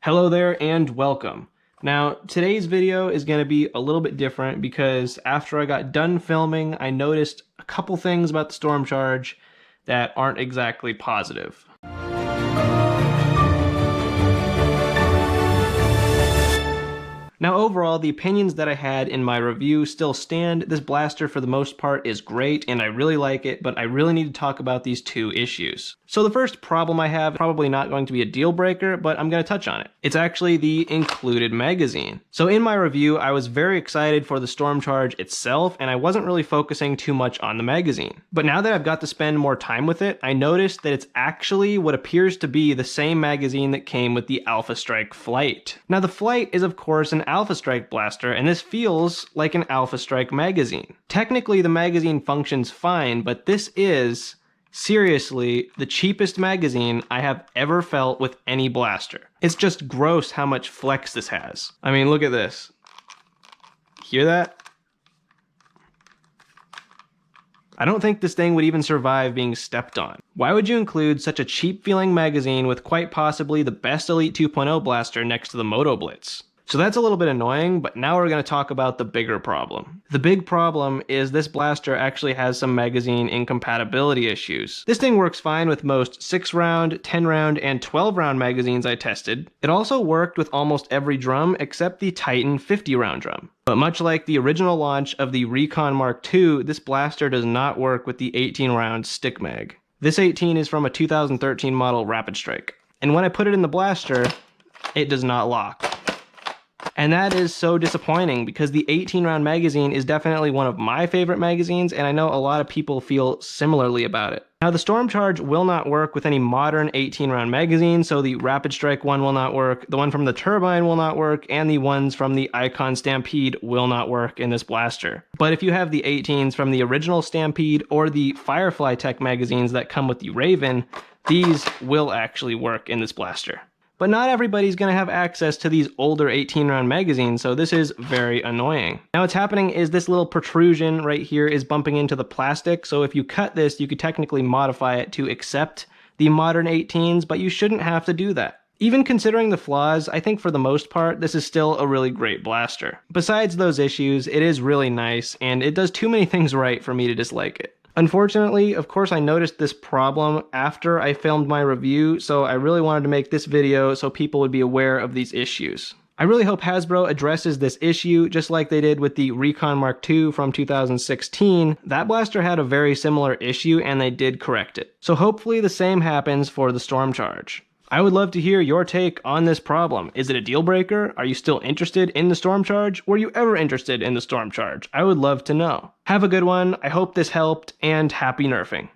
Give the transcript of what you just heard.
Hello there and welcome. Now, today's video is going to be a little bit different because after I got done filming, I noticed a couple things about the Stormcharge that aren't exactly positive. Now overall, the opinions that I had in my review still stand. This blaster for the most part is great and I really like it, but I really need to talk about these two issues. So the first problem I have, probably not going to be a deal breaker, but I'm going to touch on it. It's actually the included magazine. So in my review, I was very excited for the Stormcharge itself and I wasn't really focusing too much on the magazine. But now that I've got to spend more time with it, I noticed that it's actually what appears to be the same magazine that came with the Alpha Strike Flight. Now the Flight is of course an Alpha Strike blaster, and this feels like an Alpha Strike magazine. Technically the magazine functions fine, but this is seriously the cheapest magazine I have ever felt with any blaster. It's just gross how much flex this has. I mean, look at this. Hear that? I don't think this thing would even survive being stepped on. Why would you include such a cheap feeling magazine with quite possibly the best Elite 2.0 blaster next to the Moto Blitz? So that's a little bit annoying, but now we're going to talk about the bigger problem. The big problem is this blaster actually has some magazine incompatibility issues. This thing works fine with most 6-round, 10-round, and 12-round magazines I tested. It also worked with almost every drum except the Titan 50-round drum. But much like the original launch of the Recon Mark II, this blaster does not work with the 18-round stick mag. This 18 is from a 2013 model Rapid Strike. And when I put it in the blaster, it does not lock. And that is so disappointing because the 18-round magazine is definitely one of my favorite magazines, and I know a lot of people feel similarly about it. Now the Stormcharge will not work with any modern 18-round magazine, so the Rapid Strike one will not work, the one from the Turbine will not work, and the ones from the Icon Stampede will not work in this blaster. But if you have the 18s from the original Stampede or the Firefly Tech magazines that come with the Raven, these will actually work in this blaster. But not everybody's going to have access to these older 18-round magazines, so this is very annoying. Now what's happening is this little protrusion right here is bumping into the plastic, so if you cut this, you could technically modify it to accept the modern 18s, but you shouldn't have to do that. Even considering the flaws, I think for the most part, this is still a really great blaster. Besides those issues, it is really nice, and it does too many things right for me to dislike it. Unfortunately, of course, I noticed this problem after I filmed my review, so I really wanted to make this video so people would be aware of these issues. I really hope Hasbro addresses this issue just like they did with the Recon Mark II from 2016. That blaster had a very similar issue and they did correct it. So hopefully the same happens for the Stormcharge. I would love to hear your take on this problem. Is it a deal breaker? Are you still interested in the Stormcharge? Were you ever interested in the Stormcharge? I would love to know. Have a good one. I hope this helped, and happy nerfing.